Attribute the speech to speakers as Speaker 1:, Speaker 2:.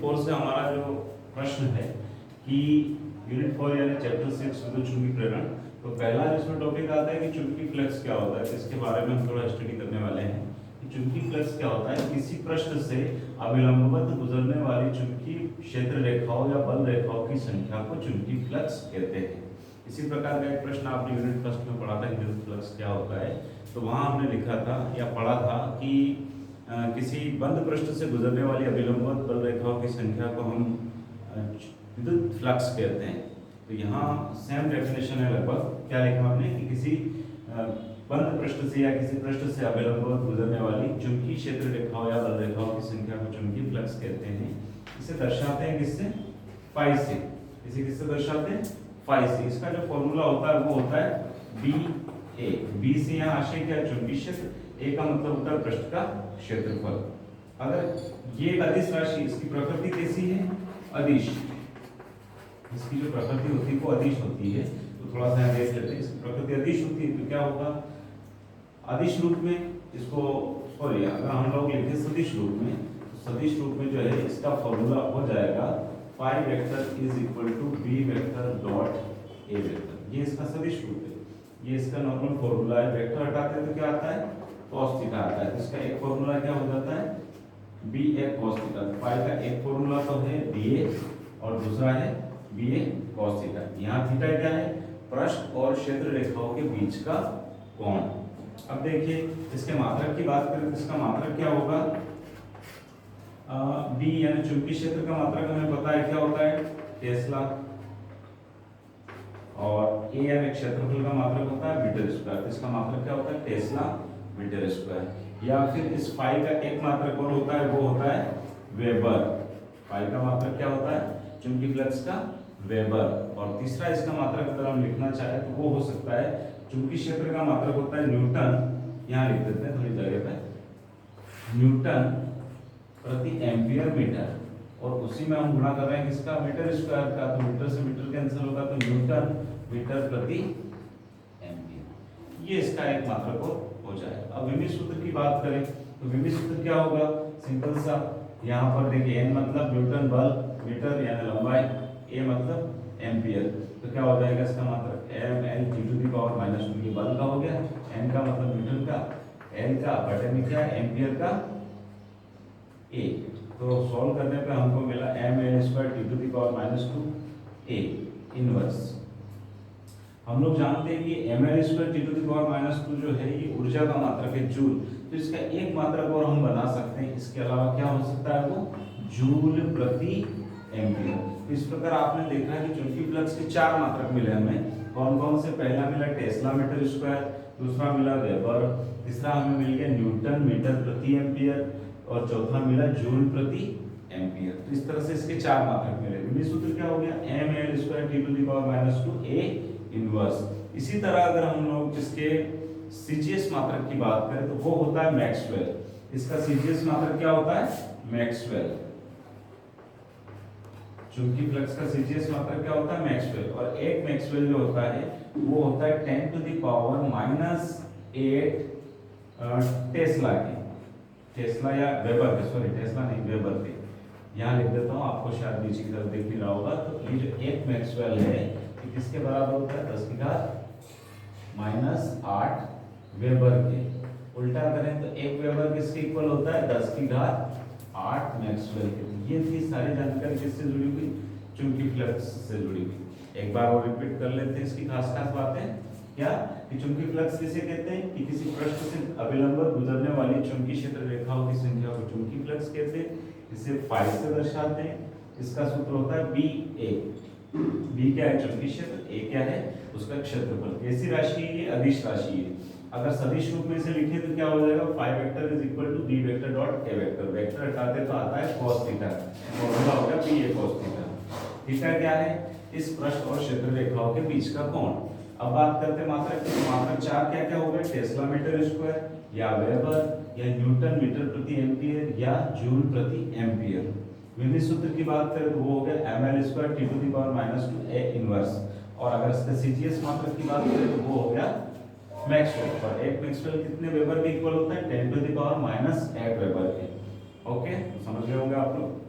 Speaker 1: 4 से हमारा जो प्रश्न है कि यूनिट 4 यानी चैप्टर 6 विद्युत चुंबकीय प्रेरण, तो पहला जिसमें टॉपिक आता है कि चुंबकीय फ्लक्स क्या होता है, तो इसके बारे में हम थोड़ा स्टडी करने वाले हैं कि चुंबकीय फ्लक्स क्या होता है। किसी पृष्ठ से अविलंबवत गुजरने वाली चुंबकीय क्षेत्र रेखाओं या बल रेखाओं की संख्या को चुंबकीय फ्लक्स कहते हैं। इसी प्रकार का एक प्रश्न आपने यूनिट फर्स्ट में पढ़ा था कि विद्युत फ्लक्स क्या होता है, तो वहाँ हमने लिखा था या पढ़ा था कि किसी बंद पृष्ठ से गुजरने वाली अविलंबवत बल रेखाओं की संख्या को हम विद्युत फ्लक्स कहते हैं। तो यहाँ सेम डेफिनेशन है लगभग। क्या लिखा हमने कि किसी बंद पृष्ठ से या किसी पृष्ठ से अविलंबवत गुजरने वाली चुंबकीय क्षेत्र रेखाओं या बल रेखाओं की संख्या को चुंबकीय फ्लक्स कहते हैं। इसे दर्शाते हैं किससे? फाई से। इसे किससे दर्शाते हैं? फाई से। इसका जो फॉर्मूला होता है वो होता है बी ए। बी से यहाँ आशय क्या? चुंबकीय क्षेत्र। ए का मतलब होता है पृष्ठ का क्षेत्रफल। अगर ये एक अदिश राशि, इसकी प्रकृति कैसी है? अदिश। इसकी जो प्रकृति होती है वो अदिश होती है। तो थोड़ा सा देख लेते हैं। इसकी प्रकृति अदिश होती है तो क्या होगा? अदिश रूप में इसको, सॉरी, अगर हम लोग लिखें सदिश रूप में, तो सदिश रूप में जो है इसका फॉर्मूला हो जाएगा phi vector is equal to B vector dot A vector. ये इसका सदिश रूप है। ये इसका नॉर्मल फॉर्मूला है। वेक्टर हटाते हैं तो क्या आता है? cos थीटा आता है। तो इसका एक फॉर्मूला क्या हो जाता है? B A cos theta. Phi का एक फॉर्मूला तो है बी ए और दूसरा है बी ए cos थीटा। यहाँ थीटा क्या है? पृष्ठ और क्षेत्र रेखाओं के बीच का कोण। अब देखिए इसके मात्रक की बात करें तो इसका मात्रक क्या होगा? बी यानी चुंबकीय क्षेत्र का मात्रक हमें पता है क्या होता है? टेस्ला। और ए यानी क्षेत्रफल का मात्रक होता है मीटर स्क्वायर। तो इसका मात्रक क्या होता है? Tesla metre square. या फिर इस फाई का एक मात्रक और होता है, वो होता है वेबर। फाई का मात्रक क्या होता है? चुंबकीय फ्लक्स का वेबर। और तीसरा इसका मात्रक अगर हम लिखना चाहें तो वो हो सकता है चुंबकीय क्षेत्र का मात्रक होता है न्यूटन। यहाँ लिख देते हैं थोड़ी जगह पे, न्यूटन प्रति एम्पियर मीटर। और उसी में हम गुणा कर रहे हैं किसका? मीटर स्क्वायर का। तो मीटर से मीटर कैंसिल होगा तो न्यूटन मीटर प्रति एम्पियर। ये इसका एक मात्रक हो जाएगा। अब विमी सूत्र की बात करें तो विमी सूत्र क्या होगा? सिंपल सा, यहाँ पर देखिए एन मतलब न्यूटन बल, मीटर यानी लंबाई, ए मतलब एम्पियर। तो क्या हो जाएगा इसका मात्रक? M L T to the power minus 2 ये बल का हो गया। एन का मतलब न्यूटन का, एल का बटे में क्या है? एम्पियर का ए। तो सॉल्व करने पे हमको मिला M L square T to the power minus 2 A inverse. हम लोग जानते हैं कि M L square T to the power minus 2 जो है ये ऊर्जा का मात्रक है, जूल। तो इसका एक मात्रक और हम बना सकते हैं। इसके अलावा क्या हो सकता है? वो जूल प्रति एम्पियर। इस प्रकार आपने देखा है कि चुंबकीय फ्लक्स के 4 मात्रक मिले हमें। कौन कौन से? पहला मिला टेस्ला मीटर स्क्वायर, दूसरा मिला वेबर, तीसरा हमें मिल गया न्यूटन मीटर प्रति एम्पियर और चौथा मिला जूल प्रति एम्पियर। तो इस तरह से इसके 4 मात्रक मिले। विमी सूत्र क्या हो गया? M L square T to the power minus 2 A inverse. इसी तरह अगर हम लोग इसके सीजीएस मात्रक की बात करें तो वो होता है मैक्सवेल। इसका सीजीएस मात्रक क्या होता है? मैक्सवेल। चुंबकीय फ्लक्स का सीजीएस मात्रक क्या होता है? मैक्सवेल। और एक मैक्सवेल जो होता है वो होता है 10 to the power minus 8 tesla के। टेस्ला या वेबर के, सॉरी टेस्ला नहीं वेबर के। यहाँ लिख देता हूँ, आपको शायद नीचे की तरफ दिख नहीं रहा होगा। तो ये जो एक मैक्सवेल है ये किसके बराबर होता है? 10 की घात माइनस 8 वेबर के। उल्टा करें तो एक वेबर किसके इक्वल होता है? 10 की घात 8 मैक्सवेल के। ये थी सारी जानकारी किससे जुड़ी हुई? चुंबकीय फ्लक्स से जुड़ी हुई। एक बार और रिपीट कर लेते हैं इसकी खास खास बातें। क्या कि चुंबकीय फ्लक्स किसे कहते हैं? कि किसी पृष्ठ से अविलंबत गुजरने वाली चुंबकीय क्षेत्र रेखाओं की संख्या को चुंबकीय फ्लक्स कहते हैं। इसे फाई से दर्शाते हैं। इसका सूत्र होता है बी ए। बी क्या है? चुंबकीय क्षेत्र। ए क्या है? उसका क्षेत्रफल। कैसी राशि है? ये अदिश राशि है। अगर सदिश रूप में इसे लिखें तो क्या हो जाएगा? Phi vector is equal to B vector dot A vector. Vector हटाते तो आता है cos थीटा। फॉर्मूला हो गया B A cos theta. Theta क्या है? इस पृष्ठ और क्षेत्र रेखाओं के बीच का कोण। अब बात करते हैं मात्रक की। मात्रक 4 क्या क्या हो गए? टेस्ला मीटर स्क्वायर या वेबर या न्यूटन मीटर प्रति एम्पियर या जूल प्रति एम्पियर। विमी सूत्र की बात करें तो वो हो गया M L square T to the power minus 2 A inverse. और अगर इसका सीजीएस मात्रक की बात करें तो वो हो गया मैक्सवेल। और एक मैक्सवेल कितने वेबर के इक्वल होता है? 10 to the power minus 8 weber के। ओके, समझ गए होंगे आप लोग।